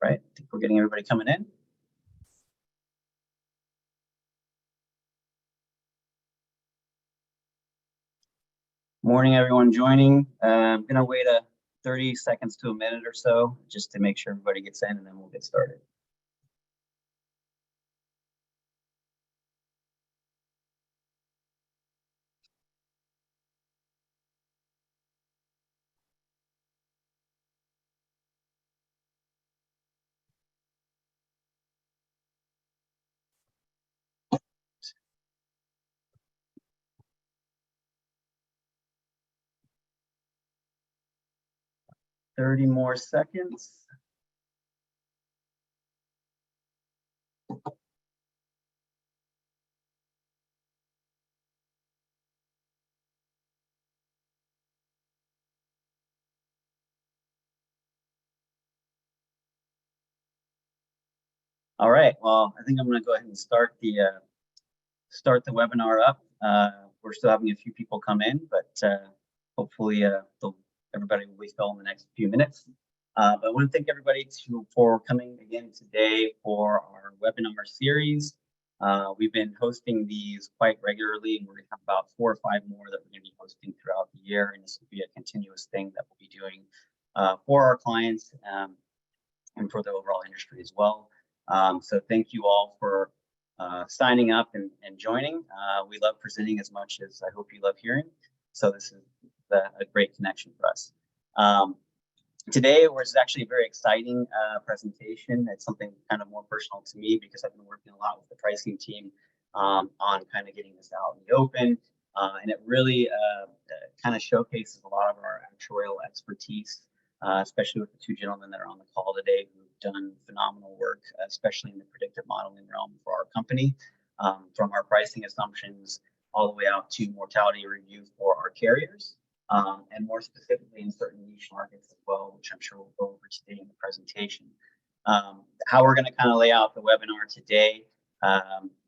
right? I think we're getting everybody coming in. Morning, everyone joining. I'm going to wait 30 seconds to a minute or so just to make sure everybody gets in, and then we'll get started. Thirty more seconds. All right. Well, I think I'm going to go ahead and start the webinar up. We're still having a few people come in, but hopefully everybody will be still in the next few minutes. But I want to thank everybody for coming again today for our webinar series. We've been hosting these quite regularly, and we're going to have about 4 or 5 more that we're going to be hosting throughout the year, and this will be a continuous thing that we'll be doing for our clients and for the overall industry as well. So thank you all for signing up and joining. We love presenting as much as I hope you love hearing. So this is a great connection for us. Today was actually a very exciting presentation. It's something kind of more personal to me because I've been working a lot with the pricing team on kind of getting this out in the open. And it really kind of showcases a lot of our actuarial expertise, especially with the 2 gentlemen that are on the call today who've done phenomenal work, especially in the predictive modeling realm for our company, from our pricing assumptions all the way out to mortality review for our carriers, and more specifically in certain niche markets as well, which I'm sure we'll go over today in the presentation. How we're going to kind of lay out the webinar today,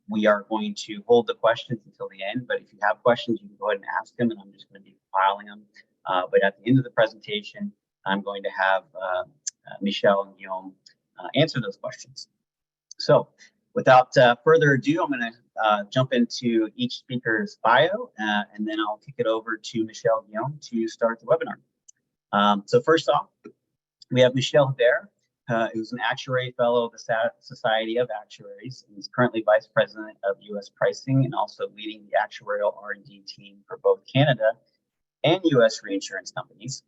we are going to hold the questions until the end, but if you have questions, you can go ahead and ask them, and I'm just going to be compiling them. But at the end of the presentation, I'm going to have Michel and Guillaume answer those questions. So without further ado, I'm going to jump into each speaker's bio, and then I'll kick it over to Michel and Guillaume to start the webinar. So first off, we have Michel Hebert, who's an actuary fellow of the Society of Actuaries, and he's currently vice president of U.S. pricing and also leading the actuarial R&D team for both Canada and U.S. reinsurance companies.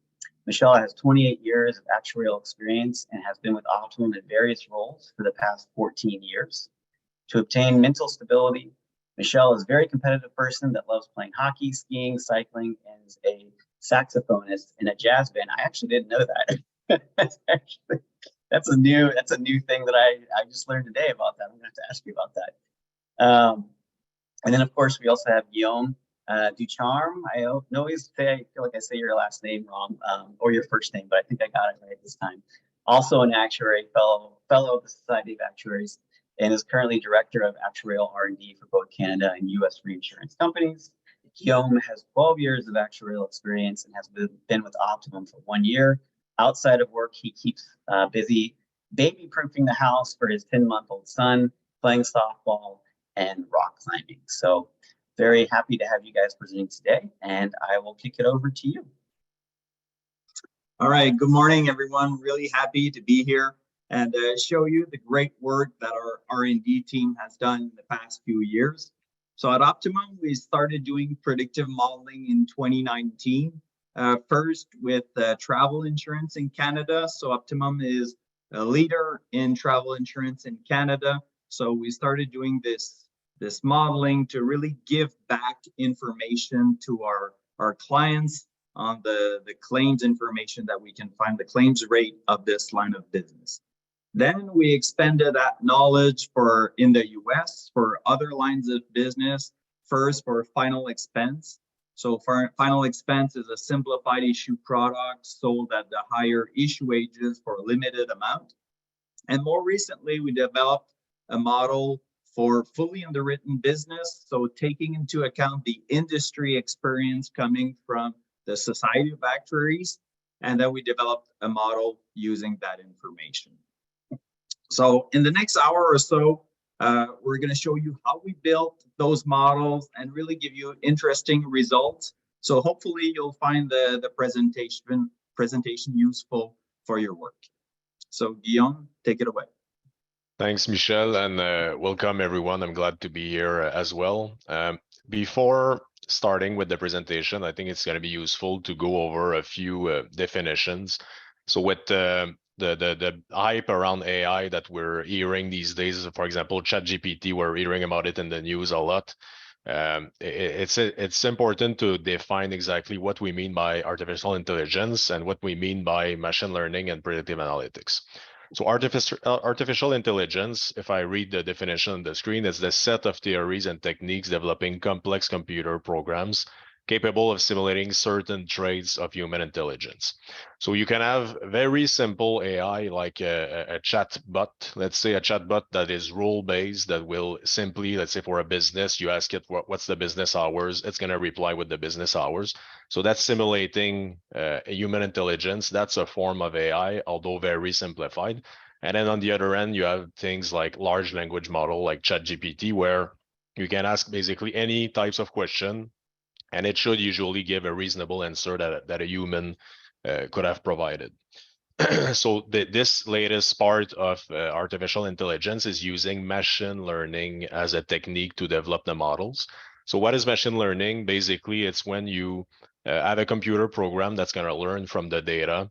Michel has 28 years of actuarial experience and has been with Optimum in various roles for the past 14 years. To obtain mental stability, Michel is a very competitive person that loves playing hockey, skiing, cycling, and is a saxophonist in a jazz band. I actually didn't know that. that's a new thing that I just learned today about that. I'm gonna have to ask you about that. And then of course we also have Guillaume Ducharme. I feel like I say your last name wrong, or your first name, but I think I got it right this time. Also an actuary fellow of the Society of Actuaries, and is currently director of actuarial R&D for both Canada and U.S. reinsurance companies. Guillaume has 12 years of actuarial experience and has been with Optimum for 1 year. Outside of work, he keeps busy baby-proofing the house for his 10-month-old son, playing softball, and rock climbing. So very happy to have you guys presenting today, and I will kick it over to you. All right, good morning, everyone. Really happy to be here and show you the great work that our R&D team has done in the past few years. So at Optimum, we started doing predictive modeling in 2019, first with travel insurance in Canada. So Optimum is a leader in travel insurance in Canada. So we started doing this modeling to really give back information to our clients on the claims information that we can find, the claims rate of this line of business. Then we expanded that knowledge in the US for other lines of business, first for final expense. So for final expense is a simplified issue product sold at the higher issue ages for a limited amount. And more recently, we developed a model for fully underwritten business, so taking into account the industry experience coming from the Society of Actuaries, and then we developed a model using that information. So in the next hour or so, we're going to show you how we built those models and really give you interesting results. So hopefully you'll find the presentation useful for your work. So Guillaume, take it away. Thanks, Michel, and welcome everyone. I'm glad to be here as well. Before starting with the presentation, I think it's going to be useful to go over a few definitions. So with the hype around AI that we're hearing these days, for example, ChatGPT, we're hearing about it in the news a lot. It's important to define exactly what we mean by artificial intelligence and what we mean by machine learning and predictive analytics. So artificial intelligence, if I read the definition on the screen, is the set of theories and techniques developing complex computer programs capable of simulating certain traits of human intelligence. So you can have very simple AI like a chat bot, let's say a chat bot that is rule-based, that will simply, let's say for a business, you ask it what's the business hours, it's going to reply with the business hours. So that's simulating a human intelligence. That's a form of AI, although very simplified. And then on the other end, you have things like large language model like ChatGPT, where you can ask basically any types of question, and it should usually give a reasonable answer that a human could have provided. So this latest part of artificial intelligence is using machine learning as a technique to develop the models. So what is machine learning? Basically, it's when you have a computer program that's going to learn from the data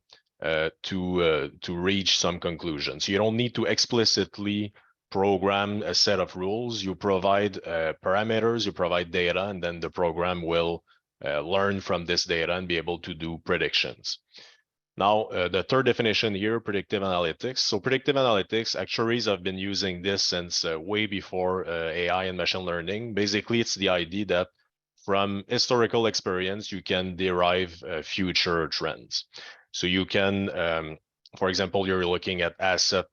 to reach some conclusions. So you don't need to explicitly program a set of rules. You provide parameters, you provide data, and then the program will learn from this data and be able to do predictions. Now, the third definition here, predictive analytics. So predictive analytics, actuaries have been using this since way before AI and machine learning. Basically, it's the idea that from historical experience, you can derive future trends. So you can, for example, you're looking at asset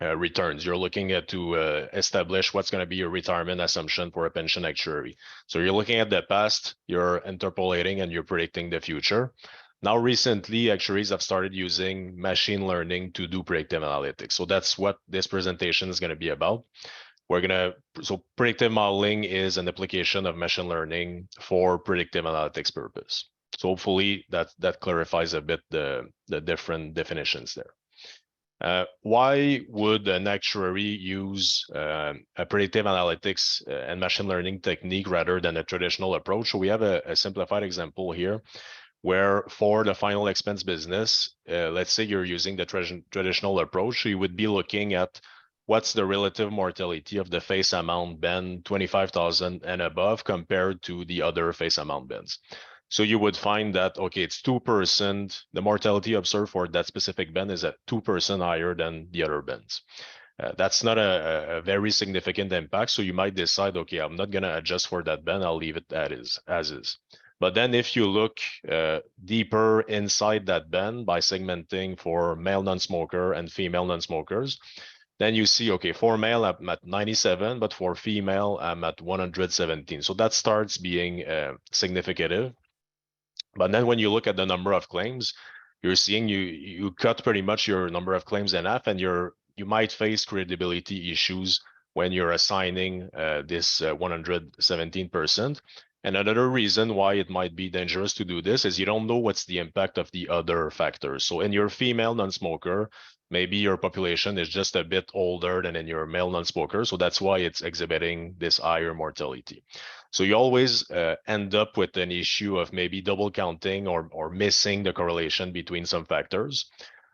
returns. You're looking at to establish what's going to be your retirement assumption for a pension actuary. So you're looking at the past, you're interpolating, and you're predicting the future. Now, recently, actuaries have started using machine learning to do predictive analytics. So that's what this presentation is going to be about. So predictive modeling is an application of machine learning for predictive analytics purpose. So hopefully that clarifies a bit the different definitions there. Why would an actuary use a predictive analytics and machine learning technique rather than a traditional approach? So we have a simplified example here where for the final expense business, let's say you're using the traditional approach, so you would be looking at what's the relative mortality of the face amount band 25,000 and above compared to the other face amount bands. So you would find that, okay, it's 2%, the mortality observed for that specific band is at 2% higher than the other bands. That's not a very significant impact. So you might decide, okay, I'm not going to adjust for that band. I'll leave it as is. But then if you look deeper inside that band by segmenting for male non-smoker and female non-smokers, then you see, okay, for male, I'm at 97, but for female, I'm at 117. So that starts being significant. But then when you look at the number of claims, you're seeing you cut pretty much your number of claims in half, and you might face credibility issues when you're assigning this 117%. And another reason why it might be dangerous to do this is you don't know what's the impact of the other factors. So in your female non-smoker, maybe your population is just a bit older than in your male non-smoker. So that's why it's exhibiting this higher mortality. So you always end up with an issue of maybe double counting or missing the correlation between some factors.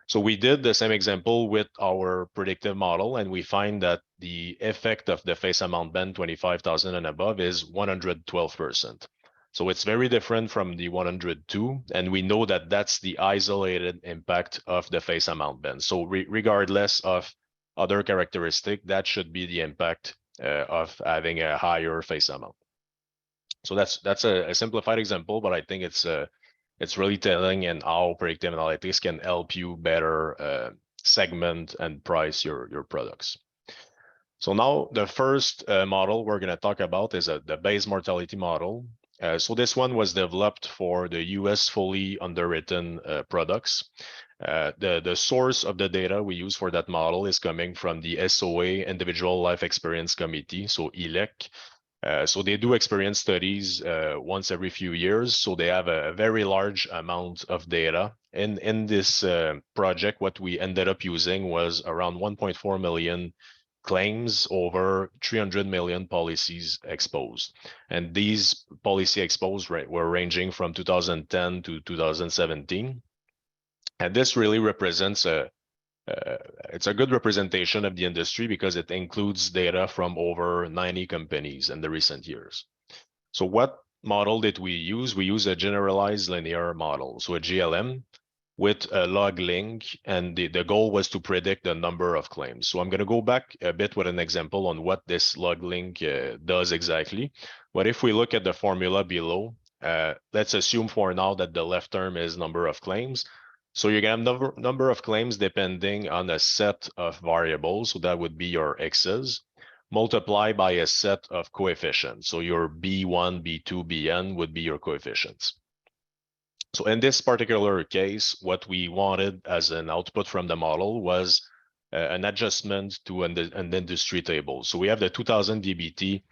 So we did the same example with our predictive model, and we find that the effect of the face amount band 25,000 and above is 112%. So it's very different from the 102, and we know that that's the isolated impact of the face amount band. So regardless of other characteristic, that should be the impact of having a higher face amount. So that's a simplified example, but I think it's really telling in how predictive analytics can help you better segment and price your products. So now the first model we're going to talk about is the base mortality model. So this one was developed for the US fully underwritten products. The source of the data we use for that model is coming from the SOA, Individual Life Experience Committee, so ILEC. So they do experience studies once every few years. So they have a very large amount of data. In this project, what we ended up using was around 1.4 million claims over 300 million policies exposed. And these policy exposed were ranging from 2010 to 2017. And this really represents it's a good representation of the industry because it includes data from over 90 companies in the recent years. So what model did we use? We use a generalized linear model, so a GLM with a log link, and the goal was to predict the number of claims. So I'm going to go back a bit with an example on what this log link does exactly. But if we look at the formula below, let's assume for now that the left term is number of claims. So you're going to have number of claims depending on a set of variables. So that would be your x's, multiplied by a set of coefficients. So your B1, B2, Bn would be your coefficients. So in this particular case, what we wanted as an output from the model was an adjustment to an industry table. So we have the 2000 DBT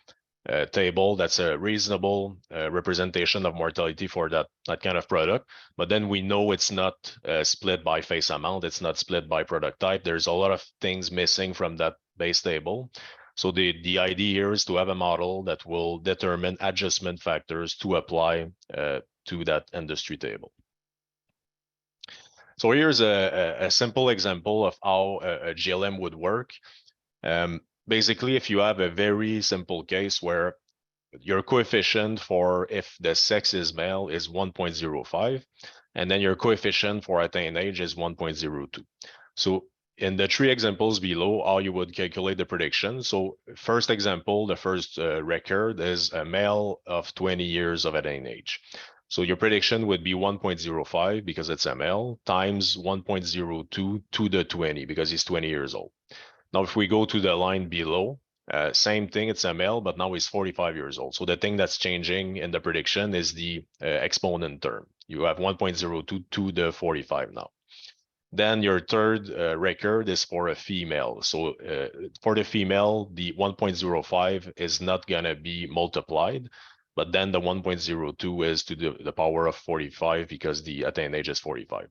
table. That's a reasonable representation of mortality for that kind of product. But then we know it's not split by face amount. It's not split by product type. There's a lot of things missing from that base table. So the idea here is to have a model that will determine adjustment factors to apply to that industry table. So here's a simple example of how a GLM would work. Basically, if you have a very simple case where your coefficient for if the sex is male is 1.05, and then your coefficient for attained age is 1.02. So in the three examples below, how you would calculate the prediction. So first example, the first record is a male of 20 years of attained age. So your prediction would be 1.05 because it's a male times 1.02 to the 20 because he's 20 years old. Now, if we go to the line below, same thing, it's a male, but now he's 45 years old. So the thing that's changing in the prediction is the exponent term. You have 1.02 to the 45 now. Then your third record is for a female. So for the female, the 1.05 is not going to be multiplied, but then the 1.02 is to the power of 45 because the attained age is 45.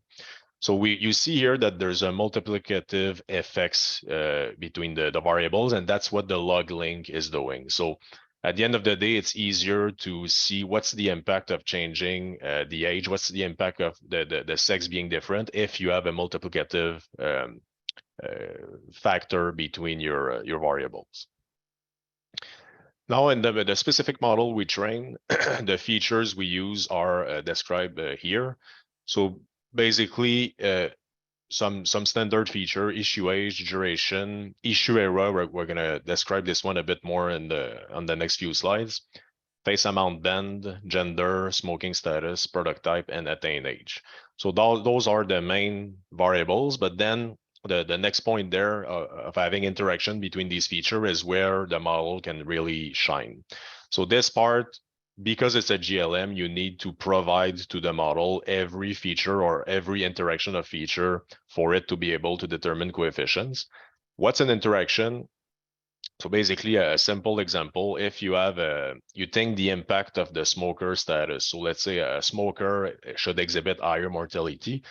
So you see here that there's a multiplicative effects between the variables, and that's what the log link is doing. So at the end of the day, it's easier to see what's the impact of changing the age, what's the impact of the sex being different if you have a multiplicative factor between your variables. Now, in the specific model we train, the features we use are described here. So basically, some standard feature, issue age, duration, issue era. We're going to describe this one a bit more on the next few slides. Face amount band, gender, smoking status, product type, and attained age. So those are the main variables, but then the next point there of having interaction between these features is where the model can really shine. So this part, because it's a GLM, you need to provide to the model every feature or every interaction of feature for it to be able to determine coefficients. What's an interaction? So basically, a simple example, if you have you think the impact of the smoker status, so let's say a smoker should exhibit higher mortality,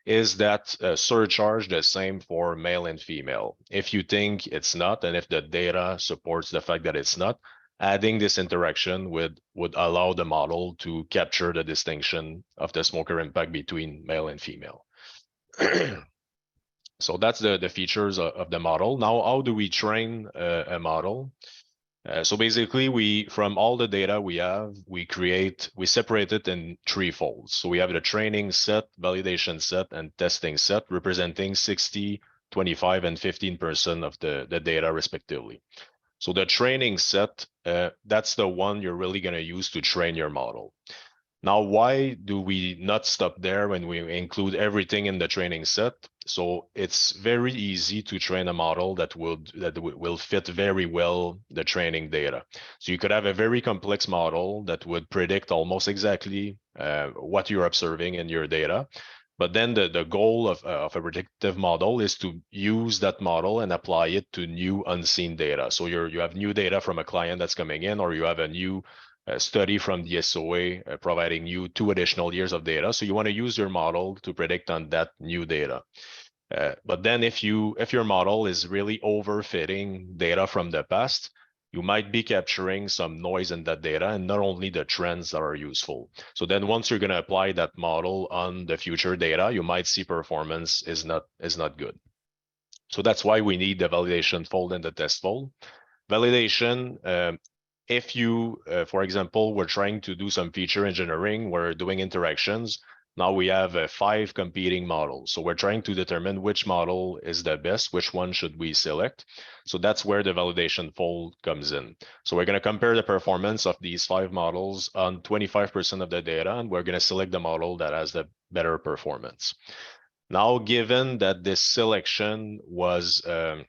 is that surcharge the same for male and female? If you think it's not, and if the data supports the fact that it's not, adding this interaction would allow the model to capture the distinction of the smoker impact between male and female. So that's the features of the model. Now, how do we train a model? So basically, from all the data we have, we separate it in three folds. So we have the training set, validation set, and testing set, representing 60, 25, and 15% of the data respectively. So the training set, that's the one you're really going to use to train your model. Now, why do we not stop there when we include everything in the training set? So it's very easy to train a model that will fit very well the training data. So you could have a very complex model that would predict almost exactly what you're observing in your data. But then the goal of a predictive model is to use that model and apply it to new unseen data. So you have new data from a client that's coming in, or you have a new study from the SOA providing you 2 additional years of data. So you want to use your model to predict on that new data. But then if your model is really overfitting data from the past, you might be capturing some noise in that data and not only the trends that are useful. So then once you're going to apply that model on the future data, you might see performance is not good. So that's why we need the validation fold and the test fold. Validation, if you, for example, we're trying to do some feature engineering, we're doing interactions. Now we have 5 competing models. So we're trying to determine which model is the best, which one should we select. So that's where the validation fold comes in. So we're going to compare the performance of these 5 models on 25% of the data, and we're going to select the model that has the better performance. Now, given that this selection was done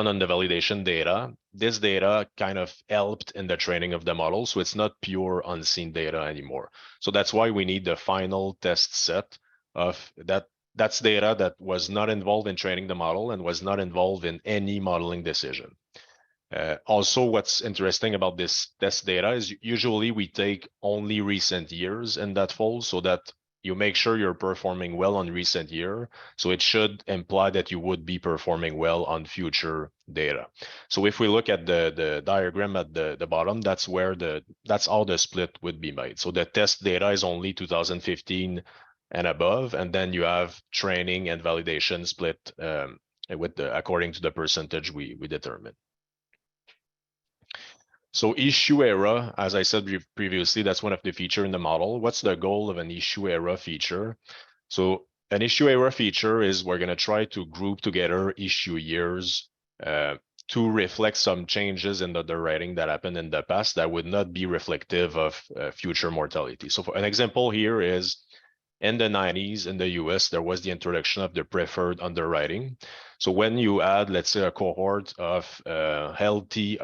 on the validation data, this data kind of helped in the training of the model. So it's not pure unseen data anymore. So that's why we need the final test set of that's data that was not involved in training the model and was not involved in any modeling decision. Also, what's interesting about this test data is usually we take only recent years in that fold so that you make sure you're performing well on recent year. So it should imply that you would be performing well on future data. So if we look at the diagram at the bottom, that's how the split would be made. So the test data is only 2015 and above, and then you have training and validation split according to the percentage we determine. So issue era, as I said previously, that's one of the feature in the model. What's the goal of an issue era feature? So an issue era feature is we're going to try to group together issue years to reflect some changes in the underwriting that happened in the past that would not be reflective of future mortality. So for an example here is in the 90s in the US, there was the introduction of the preferred underwriting. So when you add, let's say, a cohort of healthy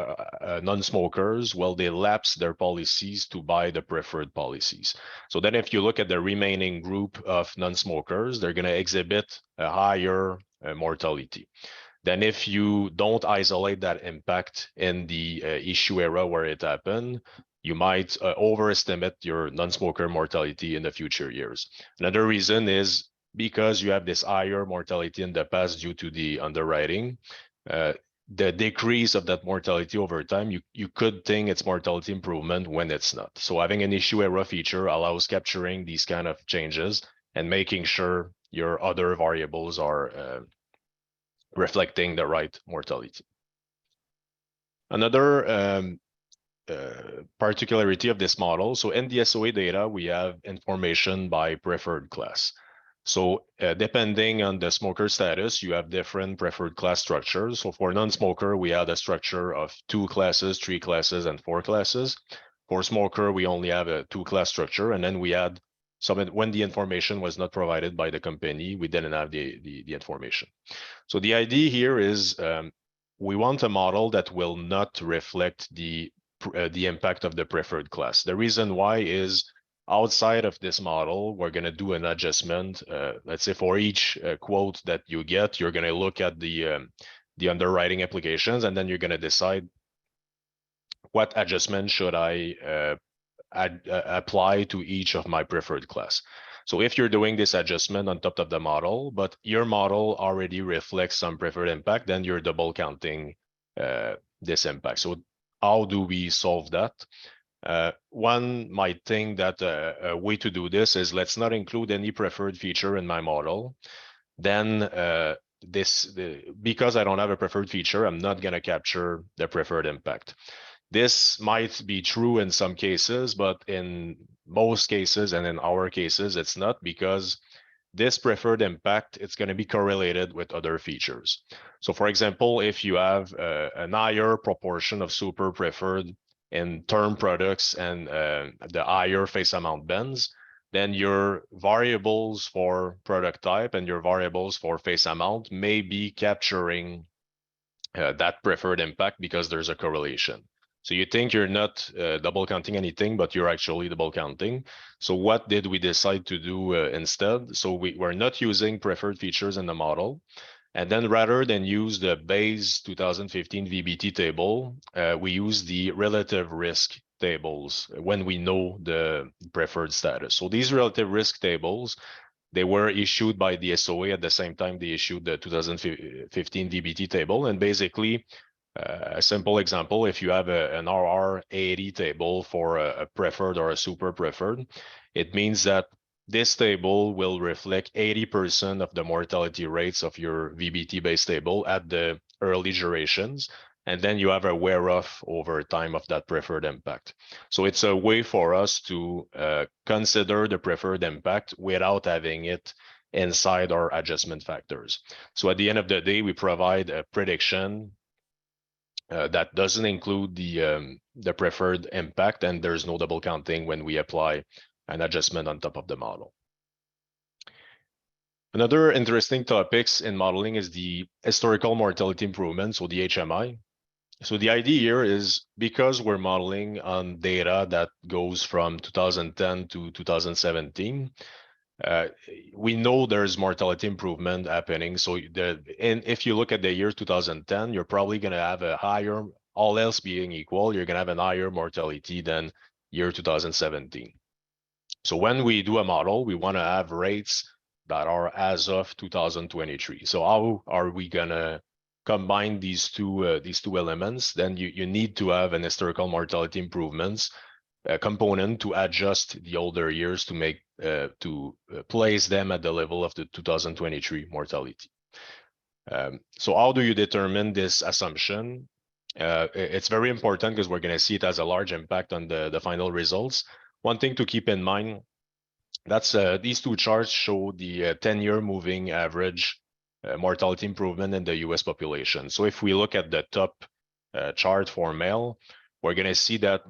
non-smokers, well, they lapse their policies to buy the preferred policies. So then if you look at the remaining group of non-smokers, they're going to exhibit a higher mortality. Then if you don't isolate that impact in the issue era where it happened, you might overestimate your non-smoker mortality in the future years. Another reason is because you have this higher mortality in the past due to the underwriting, the decrease of that mortality over time, you could think it's mortality improvement when it's not. So having an issue era feature allows capturing these kind of changes and making sure your other variables are reflecting the right mortality. Another particularity of this model. So in the SOA data, we have information by preferred class. So depending on the smoker status, you have different preferred class structures. So for non-smoker, we had a structure of 2 classes, 3 classes, and 4 classes. For smoker, we only have a 2-class structure. And then we had when the information was not provided by the company, we didn't have the information. So the idea here is we want a model that will not reflect the impact of the preferred class. The reason why is outside of this model, we're going to do an adjustment. Let's say for each quote that you get, you're going to look at the underwriting applications, and then you're going to decide what adjustment should I apply to each of my preferred class. So if you're doing this adjustment on top of the model, but your model already reflects some preferred impact, then you're double counting this impact. So how do we solve that? One might think that a way to do this is let's not include any preferred feature in my model. Then because I don't have a preferred feature, I'm not going to capture the preferred impact. This might be true in some cases, but in most cases and in our cases, it's not, because this preferred impact, it's going to be correlated with other features. So for example, if you have a higher proportion of super preferred in term products and the higher face amount bands, then your variables for product type and your variables for face amount may be capturing that preferred impact because there's a correlation. So you think you're not double counting anything, but you're actually double counting. So what did we decide to do instead? So we're not using preferred features in the model. And then rather than use the base 2015 VBT table, we use the relative risk tables when we know the preferred status. So these relative risk tables, they were issued by the SOA at the same time they issued the 2015 VBT table. And basically, a simple example, if you have an RR 80 table for a preferred or a super preferred, it means that this table will reflect 80% of the mortality rates of your VBT-based table at the early durations, and then you have a wear-off over time of that preferred impact. So it's a way for us to consider the preferred impact without having it inside our adjustment factors. So at the end of the day, we provide a prediction that doesn't include the preferred impact, and there's no double counting when we apply an adjustment on top of the model. Another interesting topics in modeling is the historical mortality improvement, so the HMI. So the idea here is because we're modeling on data that goes from 2010 to 2017, we know there's mortality improvement happening. So if you look at the year 2010, you're probably going to have a higher, all else being equal, you're going to have a higher mortality than year 2017. So when we do a model, we want to have rates that are as of 2023. So how are we going to combine these two elements? Then you need to have an historical mortality improvements component to adjust the older years to make to place them at the level of the 2023 mortality. So how do you determine this assumption? It's very important because we're going to see it as a large impact on the final results. One thing to keep in mind, that's these two charts show the 10-year moving average mortality improvement in the US population. So if we look at the top chart for male, we're going to see that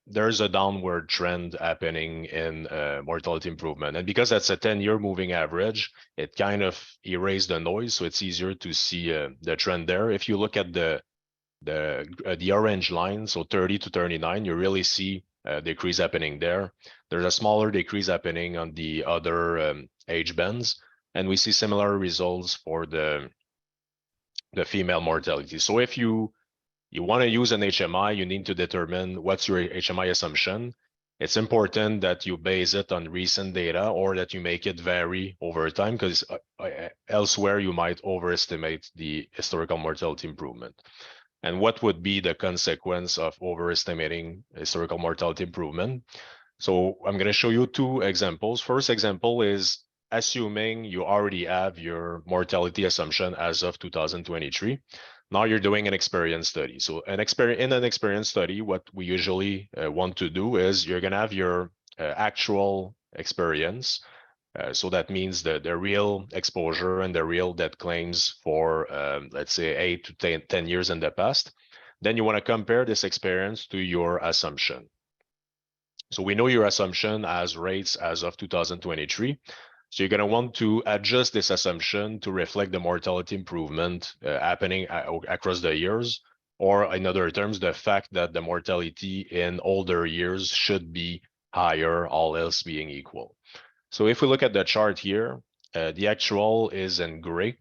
there's a downward trend happening in mortality improvement. And because that's a 10-year moving average, it kind of erased the noise, so it's easier to see the trend there. If you look at the orange line, so 30 to 39, you really see a decrease happening there. There's a smaller decrease happening on the other age bands, and we see similar results for the female mortality. So if you want to use an HMI, you need to determine what's your HMI assumption. It's important that you base it on recent data or that you make it vary over time, because elsewhere you might overestimate the historical mortality improvement. And what would be the consequence of overestimating historical mortality improvement? So I'm going to show you two examples. First example is assuming you already have your mortality assumption as of 2023. Now you're doing an experience study. So in an experience study, what we usually want to do is you're going to have your actual experience. So that means the real exposure and the real death claims for, let's say, 8 to 10 years in the past. Then you want to compare this experience to your assumption. So we know your assumption as rates as of 2023. So you're going to want to adjust this assumption to reflect the mortality improvement happening across the years, or in other terms, the fact that the mortality in older years should be higher, all else being equal. So if we look at the chart here, the actual is in gray.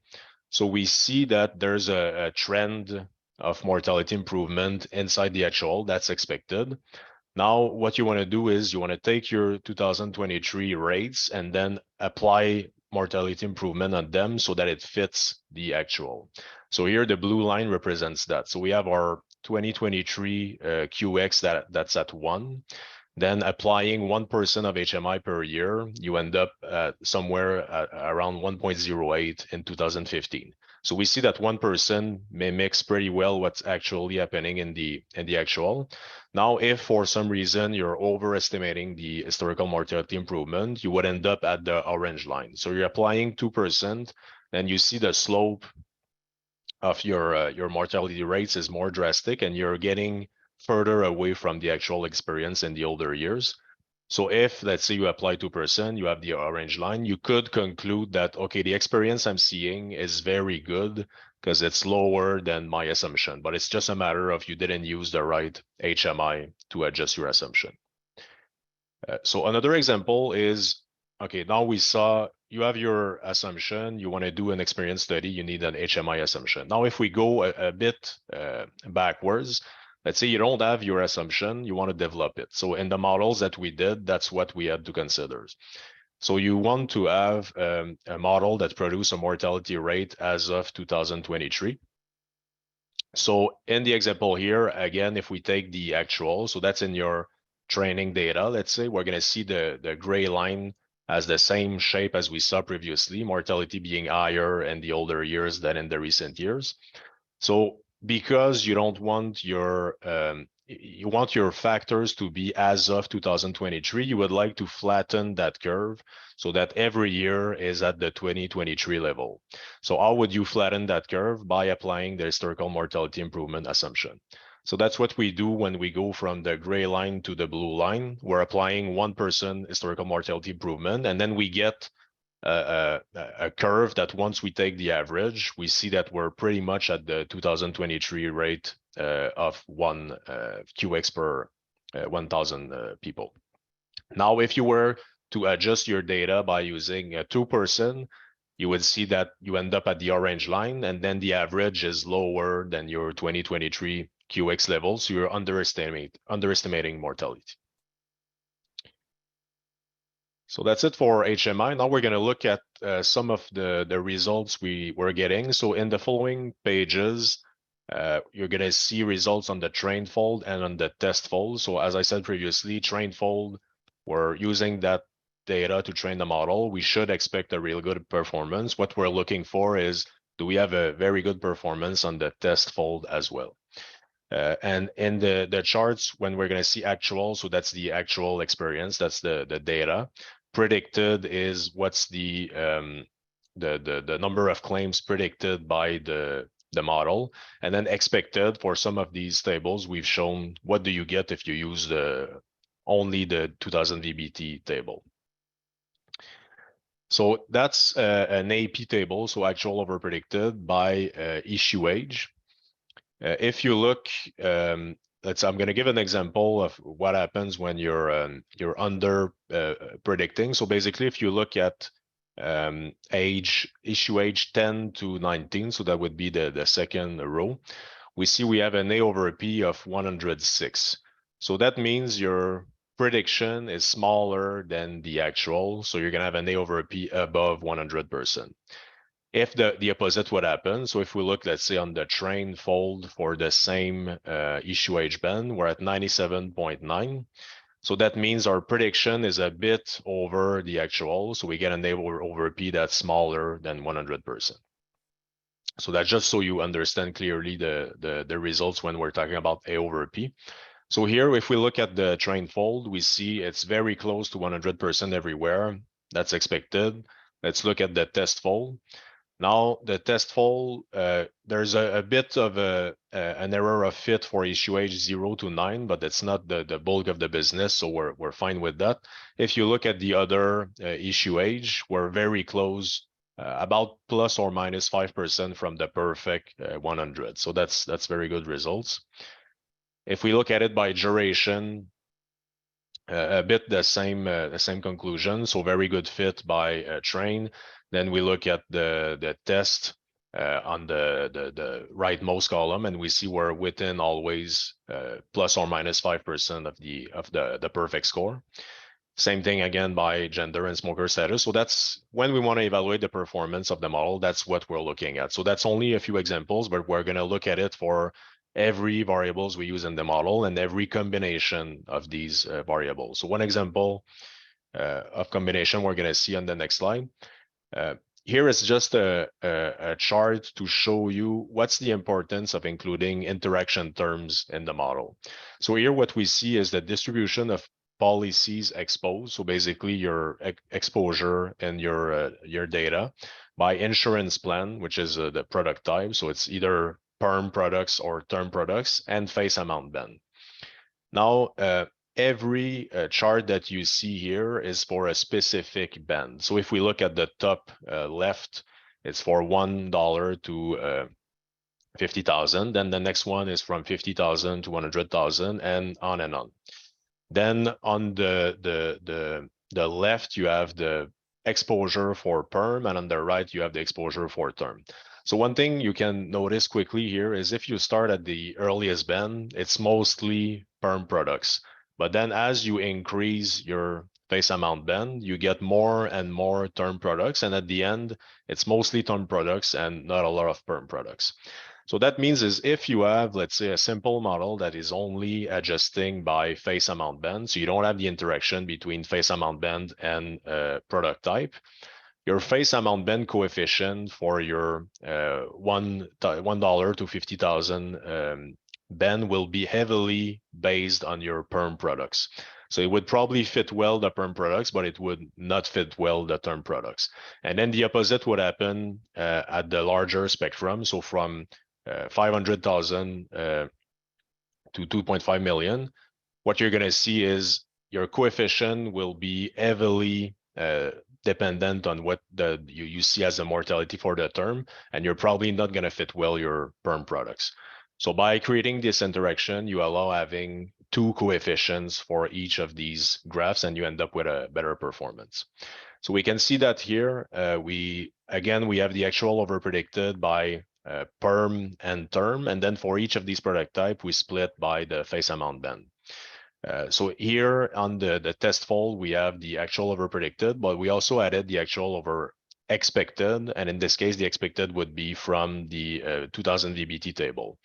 So we see that there's a trend of mortality improvement inside the actual that's expected. Now, what you want to do is you want to take your 2023 rates and then apply mortality improvement on them so that it fits the actual. So here the blue line represents that. So we have our 2023 QX that's at 1. Then applying 1% of HMI per year, you end up somewhere around 1.08 in 2015. So we see that 1% mimics pretty well what's actually happening in the actual. Now, if for some reason you're overestimating the historical mortality improvement, you would end up at the orange line. So you're applying 2%, and you see the slope of your mortality rates is more drastic, and you're getting further away from the actual experience in the older years. So if, let's say, you apply 2%, you have the orange line, you could conclude that, okay, the experience I'm seeing is very good, because it's lower than my assumption, but it's just a matter of you didn't use the right HMI to adjust your assumption. So another example is, okay, now we saw you have your assumption, you want to do an experience study, you need an HMI assumption. Now, if we go a bit backwards, let's say you don't have your assumption, you want to develop it. So in the models that we did, that's what we had to consider. So you want to have a model that produces a mortality rate as of 2023. So in the example here, again, if we take the actual, so that's in your training data, let's say, we're going to see the gray line has the same shape as we saw previously, mortality being higher in the older years than in the recent years. So because you don't want your you want your factors to be as of 2023, you would like to flatten that curve so that every year is at the 2023 level. So how would you flatten that curve? By applying the historical mortality improvement assumption. So that's what we do when we go from the gray line to the blue line. We're applying 1% historical mortality improvement, and then we get a curve that once we take the average, we see that we're pretty much at the 2023 rate of 1 QX per 1,000 people. Now, if you were to adjust your data by using 2%, you would see that you end up at the orange line, and then the average is lower than your 2023 QX level, so you're underestimating mortality. So that's it for HMI. Now we're going to look at some of the results we were getting. So in the following pages, you're going to see results on the trained fold and on the test fold. So as I said previously, trained fold, we're using that data to train the model. We should expect a real good performance. What we're looking for is, do we have a very good performance on the test fold as well? And in the charts, when we're going to see actual, so that's the actual experience, that's the data. Predicted is what's the number of claims predicted by the model, and then expected for some of these tables we've shown what do you get if you use only the 2000 VBT table. So that's an AP table, so actual over predicted by issue age. If you look, I'm going to give an example of what happens when you're under predicting. So basically, if you look at issue age 10 to 19, so that would be the second row, we see we have an A over P of 106. So that means your prediction is smaller than the actual, so you're going to have an A over P above 100%. If the opposite would happen, so if we look, let's say, on the train fold for the same issue age band, we're at 97.9. So that means our prediction is a bit over the actual, so we get an A over P that's smaller than 100%. So that's just so you understand clearly the results when we're talking about A over P. So here, if we look at the train fold, we see it's very close to 100% everywhere. That's expected. Let's look at the test fold. Now, the test fold, there's a bit of an error of fit for issue age 0 to 9, but that's not the bulk of the business, so we're fine with that. If you look at the other issue age, we're very close, about plus or minus 5% from the perfect 100. So that's very good results. If we look at it by duration, a bit the same conclusion. So very good fit by train. Then we look at the test on the rightmost column, and we see we're within always plus or minus 5% of the perfect score. Same thing again by gender and smoker status. So that's when we want to evaluate the performance of the model. That's what we're looking at. So that's only a few examples, but we're going to look at it for every variables we use in the model and every combination of these variables. So one example of combination we're going to see on the next slide. Here is just a chart to show you what's the importance of including interaction terms in the model. So here what we see is the distribution of policies exposed. So basically your exposure and your data by insurance plan, which is the product type. So it's either perm products or term products, and face amount band. Now, every chart that you see here is for a specific band. So if we look at the top left, it's for $1 to 50,000. Then the next one is from 50,000 to 100,000 and on and on. Then on the left, you have the exposure for perm, and on the right, you have the exposure for term. So one thing you can notice quickly here is if you start at the earliest bend, it's mostly perm products. But then as you increase your face amount bend, you get more and more term products. And at the end, it's mostly term products and not a lot of perm products. So that means is if you have, let's say, a simple model that is only adjusting by face amount bend, so you don't have the interaction between face amount bend and product type, your face amount bend coefficient for your $1 to 50,000 bend will be heavily based on your perm products. So it would probably fit well the perm products, but it would not fit well the term products. And then the opposite would happen at the larger spectrum. So from 500,000 to 2.5 million, what you're going to see is your coefficient will be heavily dependent on what you see as a mortality for the term, and you're probably not going to fit well your perm products. So by creating this interaction, you allow having two coefficients for each of these graphs, and you end up with a better performance. So we can see that here. We have the actual over predicted by perm and term, and then for each of these product type, we split by the face amount bend. So here on the test fold, we have the actual over predicted, but we also added the actual over expected, and in this case, the expected would be from the 2000 VBT table.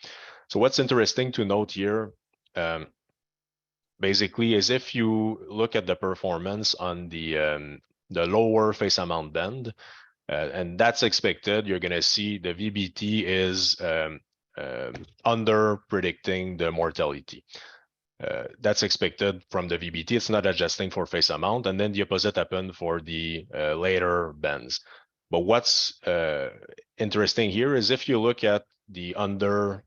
So what's interesting to note here, basically, is if you look at the performance on the lower face amount bend, and that's expected, you're going to see the VBT is under predicting the mortality. That's expected from the VBT. It's not adjusting for face amount. And then the opposite happened for the later bends. But what's interesting here is if you look at the under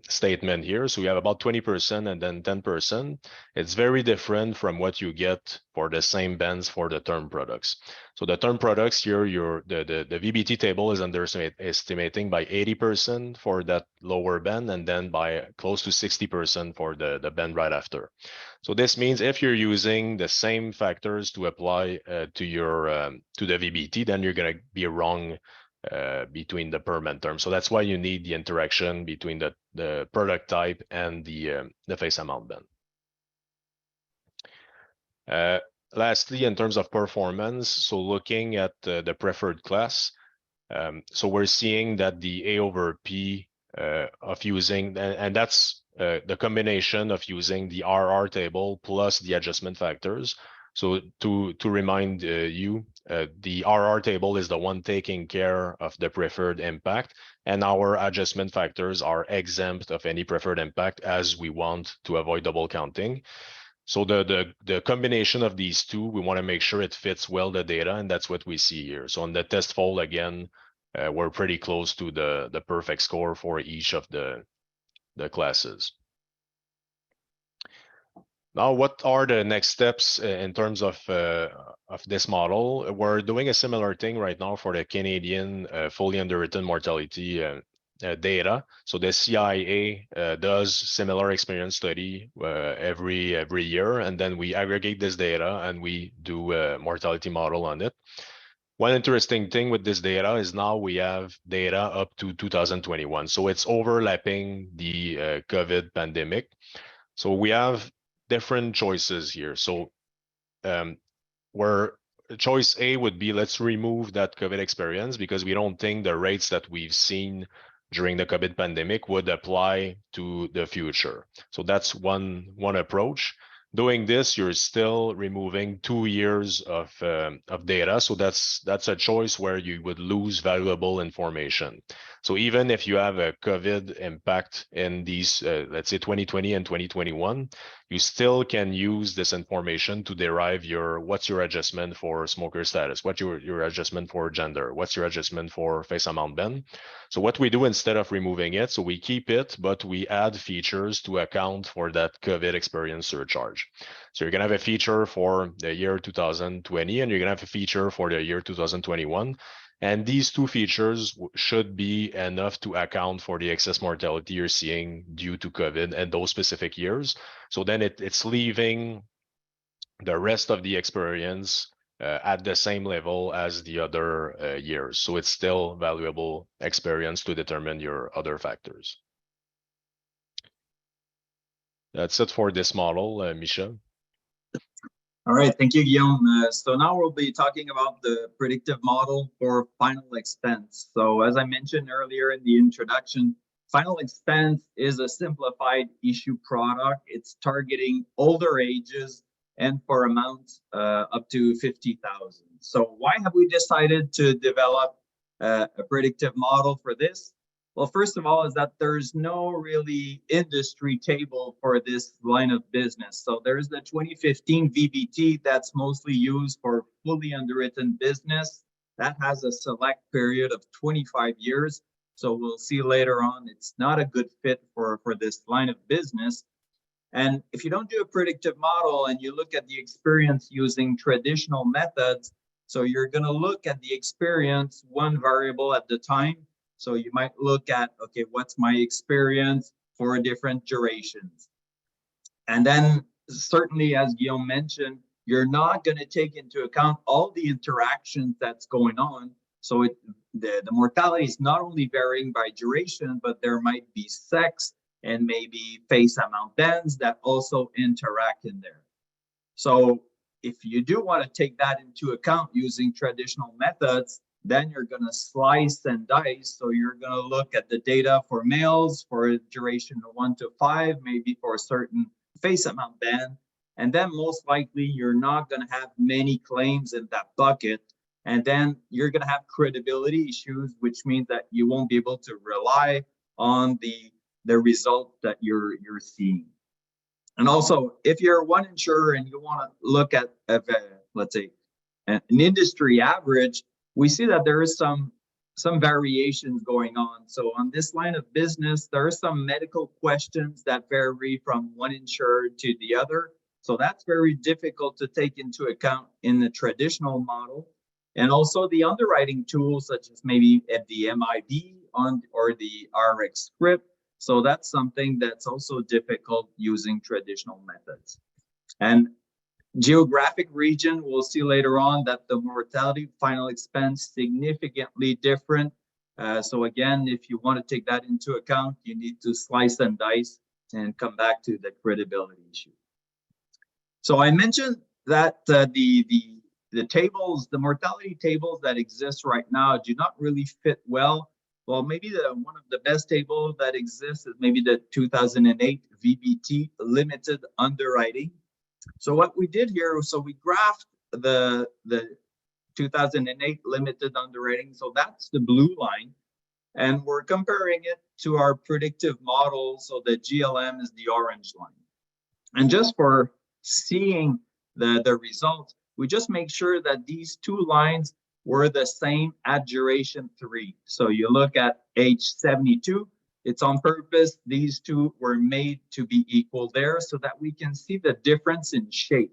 statement here, so we have about 20% and then 10%. It's very different from what you get for the same bends for the term products. So the term products here, the VBT table is underestimating by 80% for that lower bend, and then by close to 60% for the bend right after. So this means if you're using the same factors to apply to the VBT, then you're going to be wrong between the perm and term. So that's why you need the interaction between the product type and the face amount bend. Lastly, in terms of performance, so looking at the preferred class, so we're seeing that the A over P of using, and that's the combination of using the RR table plus the adjustment factors. So to remind you, the RR table is the one taking care of the preferred impact, and our adjustment factors are exempt of any preferred impact as we want to avoid double counting. So the combination of these two, we want to make sure it fits well the data, and that's what we see here. So on the test fold, again, we're pretty close to the perfect score for each of the classes. Now, what are the next steps in terms of this model? We're doing a similar thing right now for the Canadian fully underwritten mortality data. So the CIA does similar experience study every year, and then we aggregate this data and we do a mortality model on it. One interesting thing with this data is now we have data up to 2021. So it's overlapping the COVID pandemic. So we have different choices here. So where choice A would be, let's remove that COVID experience because we don't think the rates that we've seen during the COVID pandemic would apply to the future. So that's one approach. Doing this, you're still removing 2 years of data. So that's a choice where you would lose valuable information. So even if you have a COVID impact in these, let's say 2020 and 2021, you still can use this information to derive what's your adjustment for smoker status, what's your adjustment for gender, what's your adjustment for face amount bend. So what we do instead of removing it, so we keep it, but we add features to account for that COVID experience surcharge. So you're gonna have a feature for the year 2020, and you're gonna have a feature for the year 2021. And these two features should be enough to account for the excess mortality you're seeing due to COVID and those specific years. So then it's leaving the rest of the experience at the same level as the other years. So it's still valuable experience to determine your other factors. That's it for this model, Michel. All right, thank you, Guillaume. So now we'll be talking about the predictive model for final expense. So as I mentioned earlier in the introduction, final expense is a simplified issue product. It's targeting older ages and for amounts up to 50,000. So why have we decided to develop a predictive model for this? Well, first of all, is that there's no really industry table for this line of business. So there's the 2015 VBT that's mostly used for fully underwritten business. That has a select period of 25 years. So we'll see later on, it's not a good fit for this line of business. And if you don't do a predictive model and you look at the experience using traditional methods, so you're going to look at the experience one variable at the time. So you might look at, okay, what's my experience for different durations? And then certainly, as Guillaume mentioned, you're not going to take into account all the interactions that's going on. So the mortality is not only varying by duration, but there might be sex and maybe face amount bands that also interact in there. So if you do want to take that into account using traditional methods, then you're going to slice and dice. So you're going to look at the data for males for a duration of 1 to 5, maybe for a certain face amount band. And then most likely you're not going to have many claims in that bucket. And then you're going to have credibility issues, which means that you won't be able to rely on the result that you're seeing. And also, if you're one insurer and you want to look at let's say, an industry average, we see that there is some variations going on. So on this line of business, there are some medical questions that vary from one insurer to the other. So that's very difficult to take into account in the traditional model. And also the underwriting tools, such as maybe at the MIB or the RX script. So that's something that's also difficult using traditional methods. And geographic region, we'll see later on that the mortality final expense significantly different. So again, if you want to take that into account, you need to slice and dice and come back to the credibility issue. So I mentioned that the tables, the mortality tables that exist right now do not really fit well. Well, maybe one of the best tables that exists is maybe the 2008 VBT limited underwriting. So what we did here, so we graphed the 2008 limited underwriting. So that's the blue line. And we're comparing it to our predictive model. So the GLM is the orange line. And just for seeing the results, we just make sure that these two lines were the same at duration 3. So you look at age 72, it's on purpose. These two were made to be equal there so that we can see the difference in shape.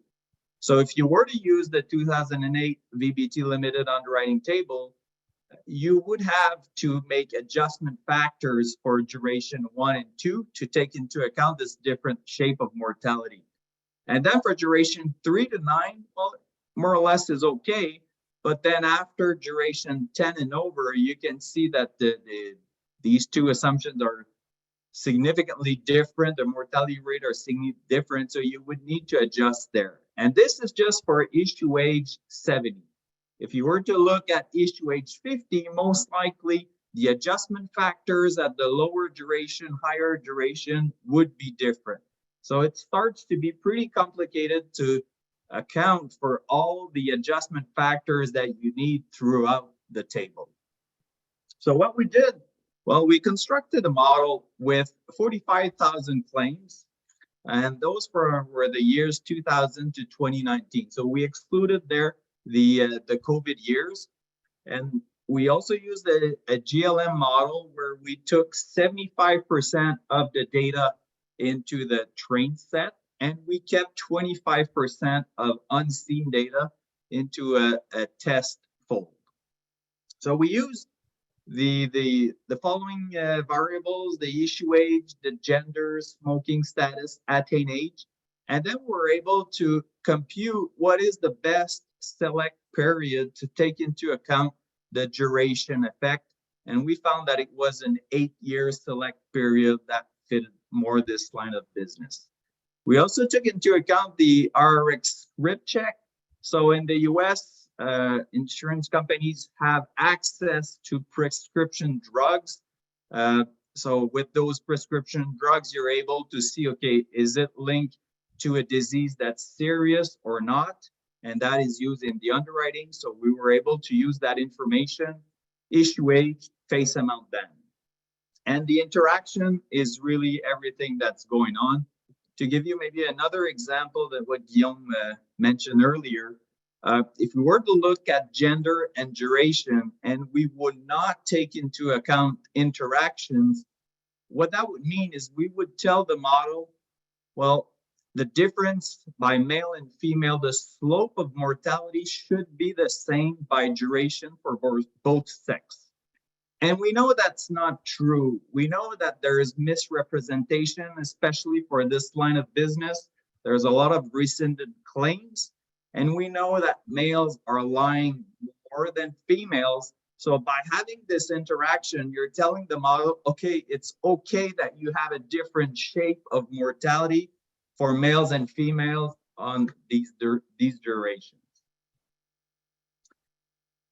So if you were to use the 2008 VBT limited underwriting table, you would have to make adjustment factors for duration 1 and 2 to take into account this different shape of mortality. And then for duration 3 to 9, well, more or less is okay. But then after duration 10 and over, you can see that these two assumptions are significantly different. The mortality rate are significantly different. So you would need to adjust there. And this is just for issue age 70. If you were to look at issue age 50, most likely the adjustment factors at the lower duration, higher duration would be different. So it starts to be pretty complicated to account for all the adjustment factors that you need throughout the table. So what we did, well, we constructed a model with 45,000 claims, and those were the years 2000 to 2019. So we excluded there the COVID years, and we also used a GLM model where we took 75% of the data into the train set, and we kept 25% of unseen data into a test fold. So we use the following variables: the issue age, the gender, smoking status, attain age, and then we're able to compute what is the best select period to take into account the duration effect. And we found that it was an 8-year select period that fitted more this line of business. We also took into account the RX script check. So in the US, insurance companies have access to prescription drugs. So with those prescription drugs, you're able to see, okay, is it linked to a disease that's serious or not? And that is used in the underwriting. So we were able to use that information, issue age, face amount then. And the interaction is really everything that's going on. To give you maybe another example that what Guillaume mentioned earlier, if we were to look at gender and duration and we would not take into account interactions, what that would mean is we would tell the model, well, the difference by male and female, the slope of mortality should be the same by duration for both sex. And we know that's not true. We know that there is misrepresentation, especially for this line of business. There's a lot of rescinded claims, and we know that males are lying more than females. So by having this interaction, you're telling the model, okay, it's okay that you have a different shape of mortality for males and females on these durations.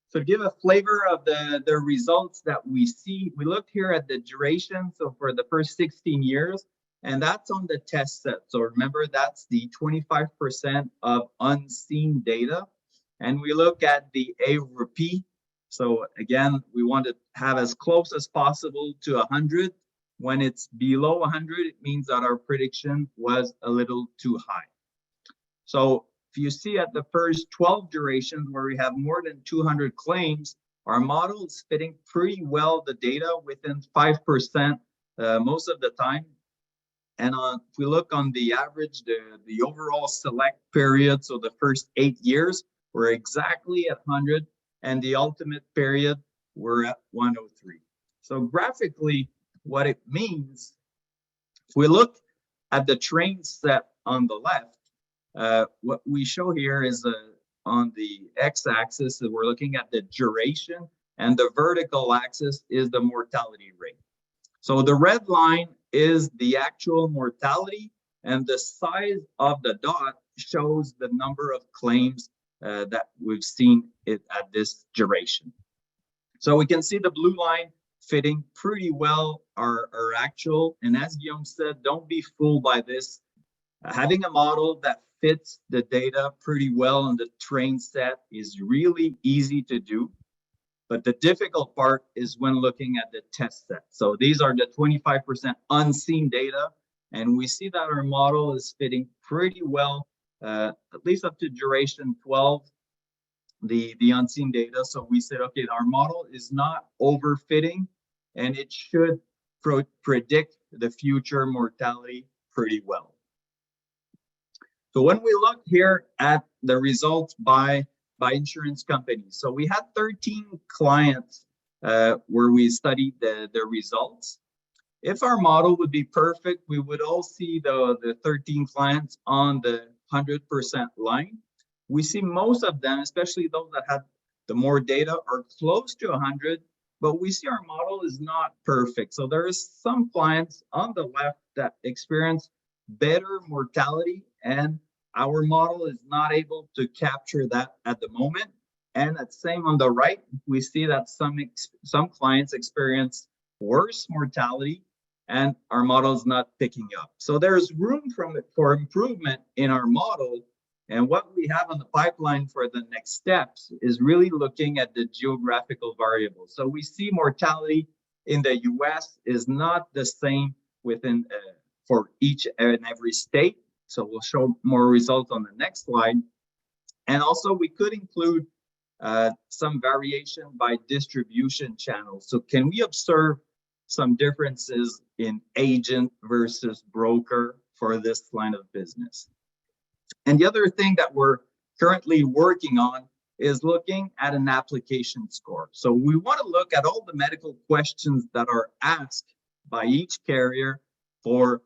So to give a flavor of the results that we see, we looked here at the duration. So for the first 16 years, and that's on the test set. So remember, that's the 25% of unseen data. And we look at the A over P. So again, we want to have as close as possible to 100. When it's below 100, it means that our prediction was a little too high. So if you see at the first 12 durations where we have more than 200 claims, our model is fitting pretty well the data within 5% most of the time. And if we look on the average, the overall select period, so the first 8 years, we're exactly at 100, and the ultimate period, we're at 103. So graphically, what it means, if we look at the train set on the left, what we show here is on the x-axis, we're looking at the duration, and the vertical axis is the mortality rate. So the red line is the actual mortality, and the size of the dot shows the number of claims that we've seen it at this duration. So we can see the blue line fitting pretty well our actual, and as Guillaume said, don't be fooled by this. Having a model that fits the data pretty well on the train set is really easy to do. But the difficult part is when looking at the test set. So these are the 25% unseen data. And we see that our model is fitting pretty well, at least up to duration 12, the unseen data. So we said, okay, our model is not overfitting, and it should predict the future mortality pretty well. So when we look here at the results by insurance companies, so we had 13 clients where we studied the results. If our model would be perfect, we would all see the 13 clients on the 100% line. We see most of them, especially those that had the more data, are close to 100, but we see our model is not perfect. So there is some clients on the left that experience better mortality, and our model is not able to capture that at the moment. And at same on the right, we see that some clients experience worse mortality, and our model is not picking up. So there's room for improvement in our model. And what we have on the pipeline for the next steps is really looking at the geographical variables. So we see mortality in the US is not the same within for each and every state. So we'll show more results on the next slide. And also we could include some variation by distribution channels. So can we observe some differences in agent versus broker for this line of business? And the other thing that we're currently working on is looking at an application score. So we want to look at all the medical questions that are asked by each carrier for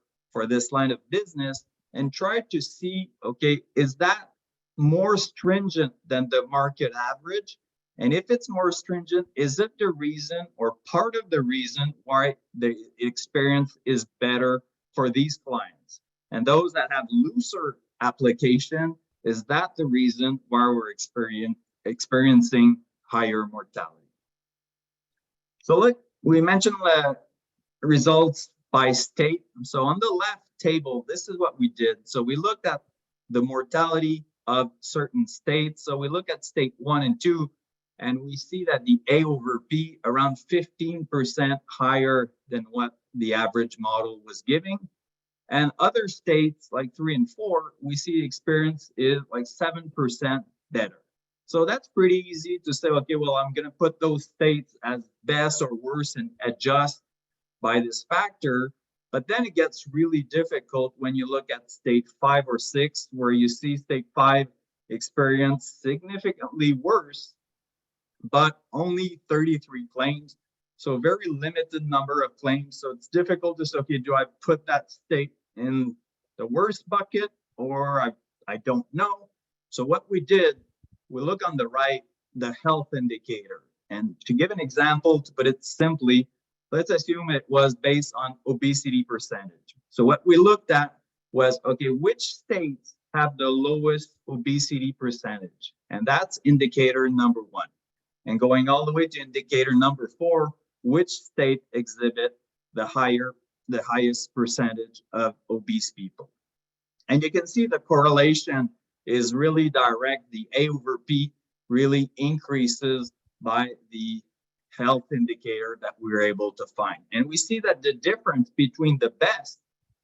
this line of business and try to see, okay, is that more stringent than the market average? And if it's more stringent, is it the reason or part of the reason why the experience is better for these clients? And those that have looser application, is that the reason why we're experiencing higher mortality? So look, we mentioned results by state. So on the left table, this is what we did. So we looked at the mortality of certain states. So we look at state 1 and 2, and we see that the A over B around 15% higher than what the average model was giving. And other states like 3 and 4, we see the experience is like 7% better. So that's pretty easy to say, okay, well, I'm going to put those states as best or worse and adjust by this factor. But then it gets really difficult when you look at state 5 or 6, where you see state 5 experience significantly worse, but only 33 claims. So very limited number of claims. So it's difficult to say, okay, do I put that state in the worst bucket, or I don't know. So what we did, we look on the right, the health indicator. And to give an example, to put it simply, let's assume it was based on obesity percentage. So what we looked at was, okay, which states have the lowest obesity percentage? And that's indicator number 1. And going all the way to indicator number 4, which state exhibit the highest percentage of obese people? And you can see the correlation is really direct. The A over B really increases by the health indicator that we were able to find. And we see that the difference between the best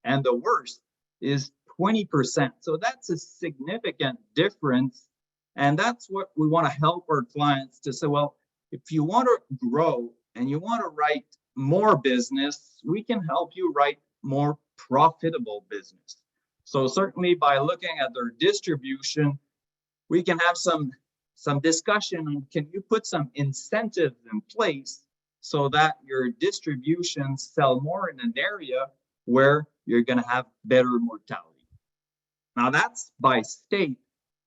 and the worst is 20%. So that's a significant difference. And that's what we want to help our clients to say, well, if you want to grow and you want to write more business, we can help you write more profitable business. So certainly by looking at their distribution, we can have some discussion on, can you put some incentives in place so that your distributions sell more in an area where you're going to have better mortality? Now that's by state.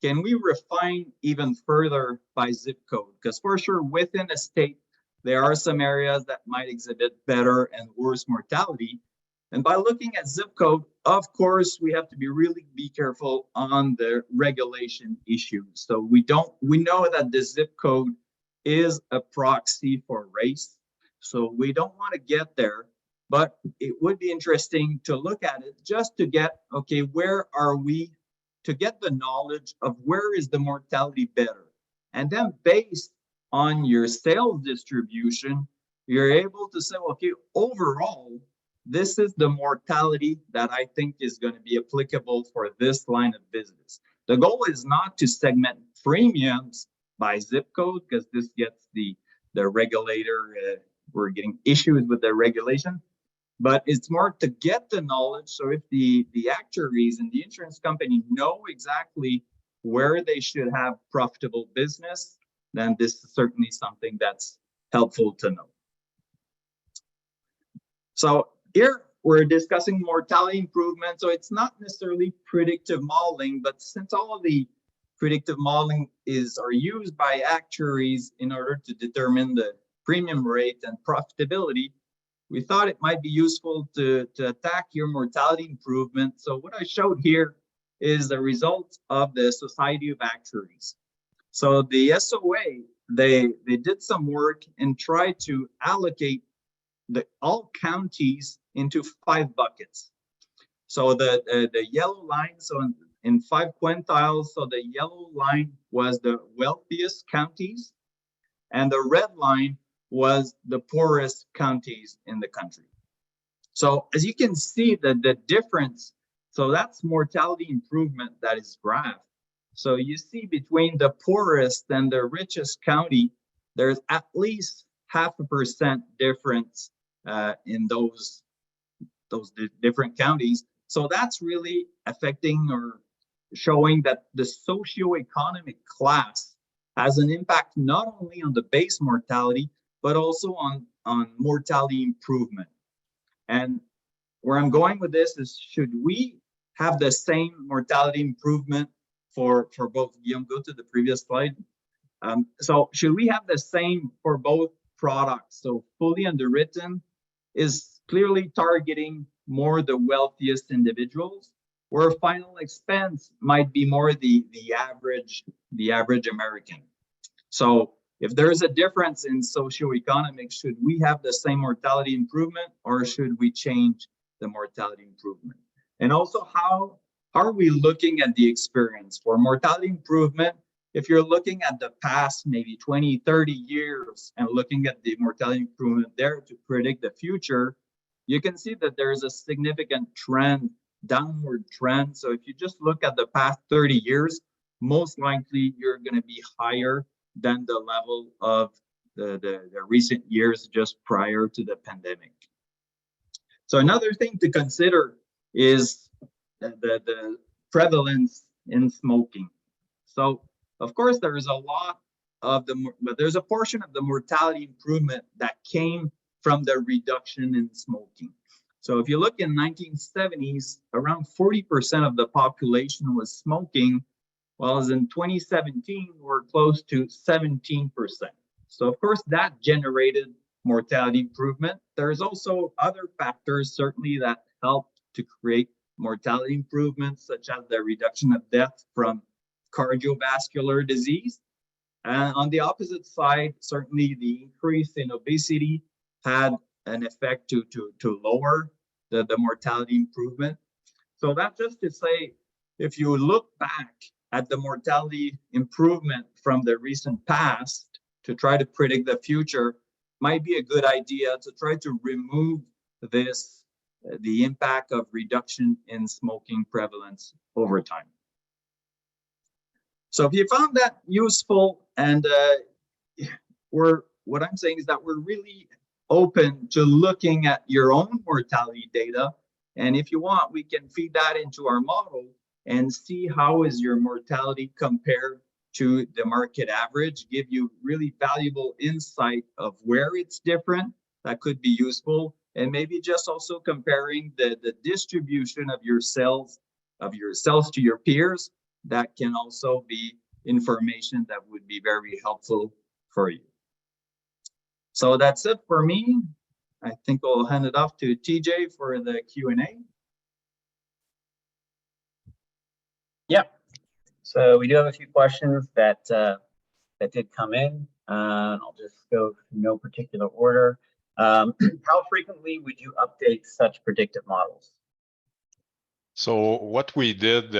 Can we refine even further by zip code? Because for sure, within a state, there are some areas that might exhibit better and worse mortality. And by looking at zip code, of course, we have to really be careful on the regulation issues. So we know that the zip code is a proxy for race. So we don't want to get there, but it would be interesting to look at it just to get, okay, where are we, to get the knowledge of where is the mortality better. And then based on your sales distribution, you're able to say, okay, overall, this is the mortality that I think is going to be applicable for this line of business. The goal is not to segment premiums by zip code, because this gets the regulator, we're getting issues with the regulation, but it's more to get the knowledge. So if the actuaries and the insurance company know exactly where they should have profitable business, then this is certainly something that's helpful to know. So here we're discussing mortality improvement. So it's not necessarily predictive modeling, but since all of the predictive modeling are used by actuaries in order to determine the premium rate and profitability, we thought it might be useful to attack your mortality improvement. So what I showed here is the result of the Society of Actuaries. So the SOA, they did some work and tried to allocate all counties into 5 buckets. So the yellow line, so in 5 quintiles, so the yellow line was the wealthiest counties, and the red line was the poorest counties in the country. So as you can see, the difference, so that's mortality improvement that is graphed. So you see between the poorest and the richest county, there's at least 0.5% difference in those different counties. So that's really affecting or showing that the socioeconomic class has an impact not only on the base mortality, but also on mortality improvement. And where I'm going with this is, should we have the same mortality improvement for both? Guillaume, go to the previous slide. So should we have the same for both products? So fully underwritten is clearly targeting more the wealthiest individuals, where final expense might be more the average American. So if there's a difference in socioeconomics, should we have the same mortality improvement, or should we change the mortality improvement? And also, how are we looking at the experience for mortality improvement? If you're looking at the past, maybe 20, 30 years, and looking at the mortality improvement there to predict the future, you can see that there's a significant trend, downward trend. So if you just look at the past 30 years, most likely you're going to be higher than the level of the recent years just prior to the pandemic. So another thing to consider is the prevalence in smoking. So of course, there is a lot of but there's a portion of the mortality improvement that came from the reduction in smoking. So if you look in 1970s, around 40% of the population was smoking, while in 2017, we're close to 17%. So of course, that generated mortality improvement. There's also other factors, certainly, that helped to create mortality improvements, such as the reduction of death from cardiovascular disease. And on the opposite side, certainly the increase in obesity had an effect to lower the mortality improvement. So that's just to say, if you look back at the mortality improvement from the recent past to try to predict the future, might be a good idea to try to remove the impact of reduction in smoking prevalence over time. So if you found that useful, and what I'm saying is that we're really open to looking at your own mortality data. And if you want, we can feed that into our model and see how is your mortality compared to the market average, give you really valuable insight of where it's different. That could be useful. And maybe just also comparing the distribution of your cells to your peers. That can also be information that would be very helpful for you. So that's it for me. I think I'll hand it off to TJ for the Q&A. Yeah. So we do have a few questions that did come in. I'll just go through no particular order. How frequently would you update such predictive models? So what we did,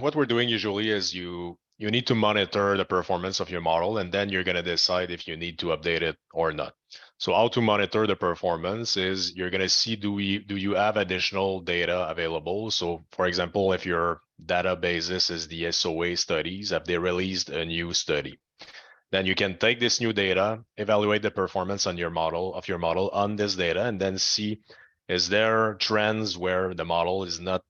what we're doing usually is you need to monitor the performance of your model, and then you're going to decide if you need to update it or not. So how to monitor the performance is you're going to see, do you have additional data available? So for example, if your databases is the SOA studies, have they released a new study? Then you can take this new data, evaluate the performance on your model on this data, and then see, is there trends where the model is not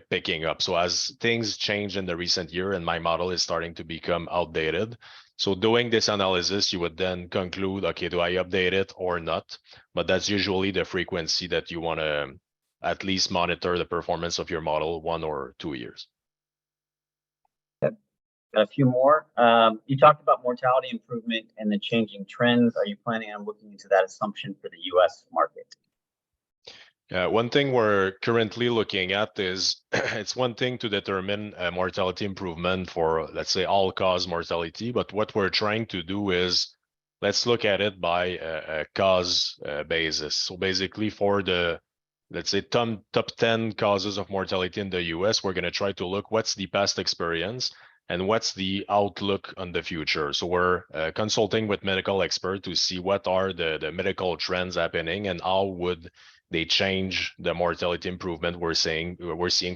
picking up? So as things change in the recent year and my model is starting to become outdated, so doing this analysis, you would then conclude, okay, do I update it or not? But that's usually the frequency that you want to at least monitor the performance of your model 1 or 2 years. Got a few more. You talked about mortality improvement and the changing trends. Are you planning on looking into that assumption for the US market? One thing we're currently looking at is it's one thing to determine mortality improvement for, let's say, all-cause mortality, but what we're trying to do is let's look at it by a cause basis. So basically, for the, let's say, top 10 causes of mortality in the US, we're going to try to look what's the past experience and what's the outlook on the future. So we're consulting with medical experts to see what are the medical trends happening and how would they change the mortality improvement we're seeing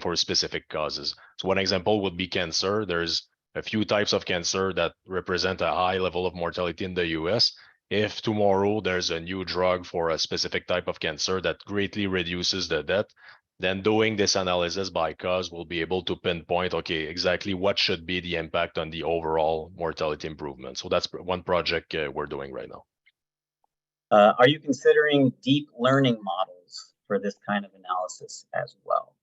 for specific causes. So one example would be cancer. There's a few types of cancer that represent a high level of mortality in the US. If tomorrow there's a new drug for a specific type of cancer that greatly reduces the death, Then doing this analysis by cause, we'll be able to pinpoint, okay, exactly what should be the impact on the overall mortality improvement. So that's one project we're doing right now. Are you considering deep learning models for this kind of analysis as well?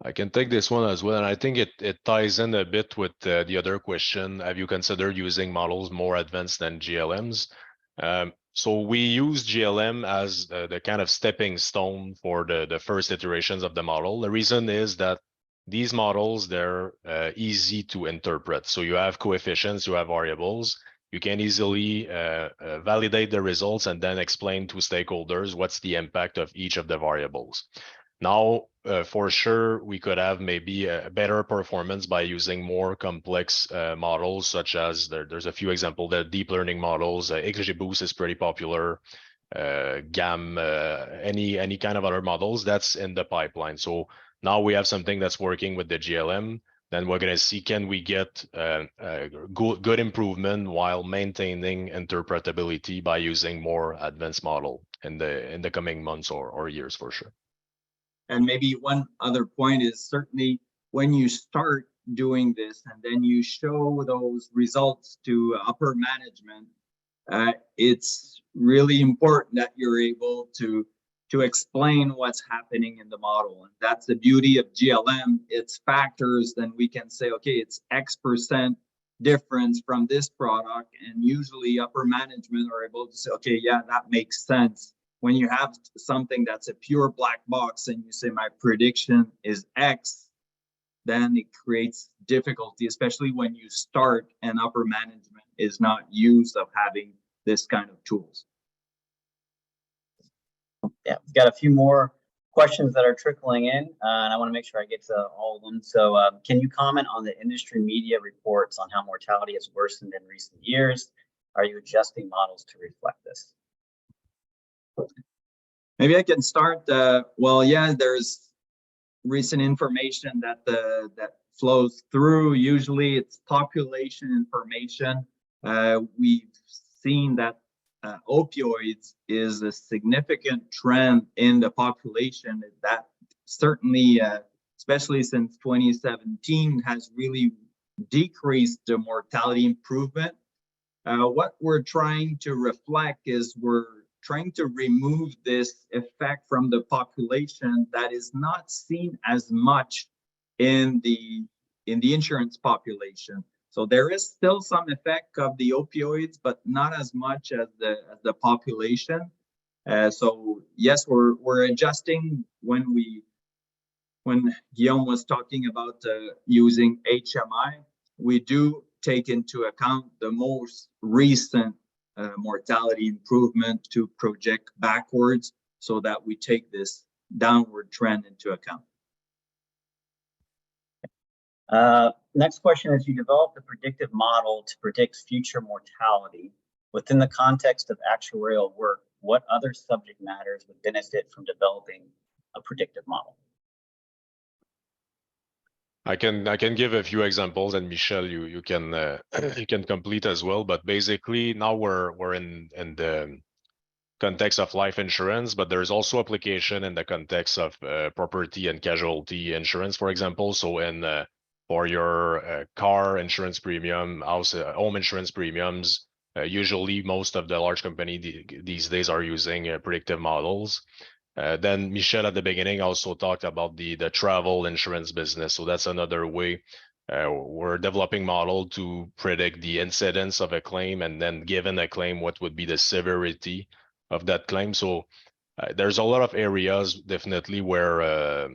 I can take this one as well, and I think it ties in a bit with the other question. Have you considered using models more advanced than GLMs? So we use GLM as the kind of stepping stone for the first iterations of the model. The reason is that these models, they're easy to interpret. So you have coefficients, you have variables. You can easily validate the results and then explain to stakeholders what's the impact of each of the variables. Now, for sure, we could have maybe a better performance by using more complex models, such as there's a few examples. The deep learning models, XGBoost is pretty popular. GAM, any kind of other models that's in the pipeline. So now we have something that's working with the GLM. Then we're going to see, can we get good improvement while maintaining interpretability by using more advanced model in the coming months or years for sure. And maybe one other point is certainly when you start doing this and then you show those results to upper management, it's really important that you're able to explain what's happening in the model. And that's the beauty of GLM. It's factors, then we can say, okay, it's X% difference from this product. And usually upper management are able to say, okay, yeah, that makes sense. When you have something that's a pure black box and you say my prediction is X, then it creates difficulty, especially when you start and upper management is not used of having this kind of tools. Yeah, we've got a few more questions that are trickling in, and I want to make sure I get to all of them. So can you comment on the industry media reports on how mortality has worsened in recent years? Are you adjusting models to reflect this? Maybe I can start. Well, yeah, there's recent information that that flows through. Usually it's population information. We've seen that opioids is a significant trend in the population. That certainly, especially since 2017, has really decreased the mortality improvement. What we're trying to reflect is we're trying to remove this effect from the population that is not seen as much in the insurance population. So there is still some effect of the opioids, but not as much as the population. So yes, we're adjusting when Guillaume was talking about using HMI, we do take into account the most recent mortality improvement to project backwards so that we take this downward trend into account. Next question is, you developed a predictive model to predict future mortality. Within the context of actuarial work, what other subject matters would benefit from developing a predictive model? I can give a few examples, and Michel, you can you can complete as well. But basically, now we're in the context of life insurance, but there's also application in the context of property and casualty insurance, for example. So in for your car insurance premium, house home insurance premiums, usually most of the large company these days are using predictive models. Then Michel at the beginning also talked about the travel insurance business. So that's another way we're developing model to predict the incidence of a claim, and then given a claim, what would be the severity of that claim. So there's a lot of areas definitely where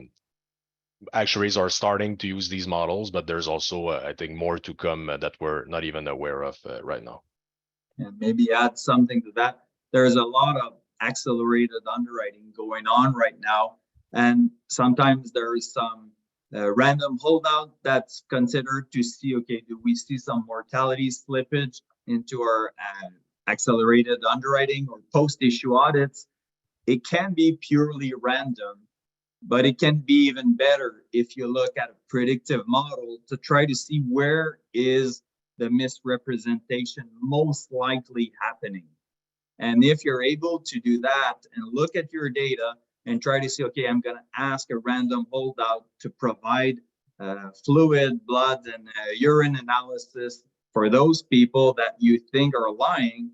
actuaries are starting to use these models, but there's also I think more to come that we're not even aware of right now. And maybe add something to that. There's a lot of accelerated underwriting going on right now, and sometimes there's some random holdout that's considered to see, okay, do we see some mortality slippage into our accelerated underwriting or post-issue audits? It can be purely random, but it can be even better if you look at a predictive model to try to see where is the misrepresentation most likely happening. And if you're able to do that and look at your data, and try to see, okay, I'm going to ask a random holdout to provide fluid, blood, and urine analysis for those people that you think are lying,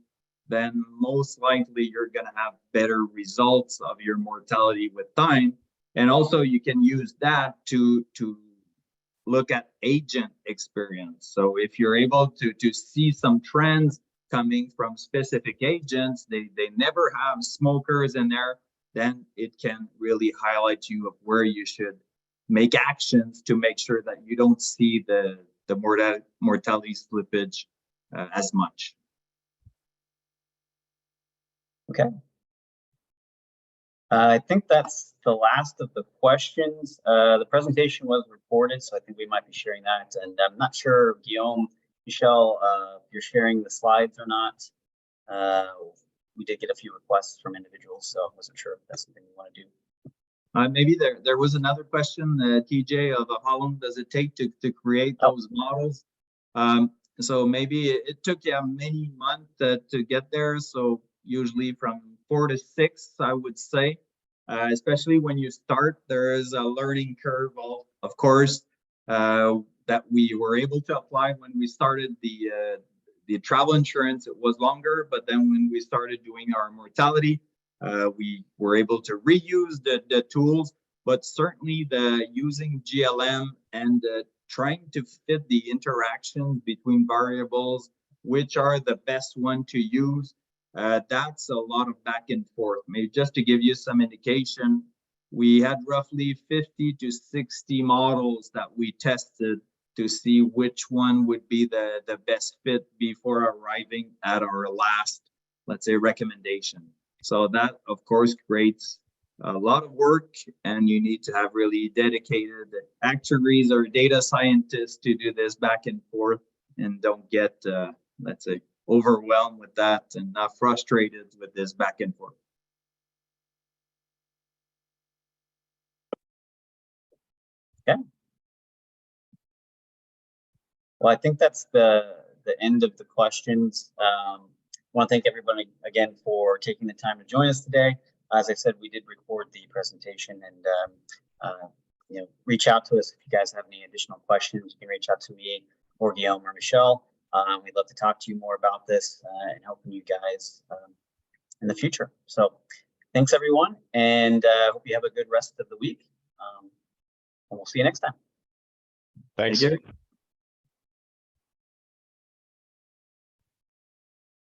then most likely you're going to have better results of your mortality with time. And also you can use that to look at agent experience. So if you're able to see some trends coming from specific agents, they never have smokers in there, then it can really highlight you of where you should make actions to make sure that you don't see the mortality slippage as much. Okay. I think that's the last of the questions. The presentation was recorded, so I think we might be sharing that. And I'm not sure, Guillaume, Michel, if you're sharing the slides or not. We did get a few requests from individuals, so I wasn't sure if that's something you want to do. Maybe there was another question, TJ, of how long does it take to create those models? So maybe it took you many months to get there. So usually from 4 to 6, I would say, especially when you start, there is a learning curve, of course, that we were able to apply when we started the travel insurance. It was longer, but then when we started doing our mortality, we were able to reuse the tools, but certainly the using GLM and trying to fit the interactions between variables, which are the best one to use. That's a lot of back and forth. Maybe just to give you some indication, we had roughly 50 to 60 models that we tested to see which one would be the best fit before arriving at our last, let's say, recommendation. So that, of course, creates a lot of work, and you need to have really dedicated actuaries or data scientists to do this back and forth, and don't get, let's say, overwhelmed with that and not frustrated with this back and forth. Okay. Well, I think that's the end of the questions. I want to thank everybody again for taking the time to join us today. As I said, we did record the presentation, and reach out to us if you guys have any additional questions. You can reach out to me or Guillaume or Michel. We'd love to talk to you more about this and helping you guys in the future. So thanks, everyone, and hope you have a good rest of the week. And we'll see you next time. Thanks. Thank you.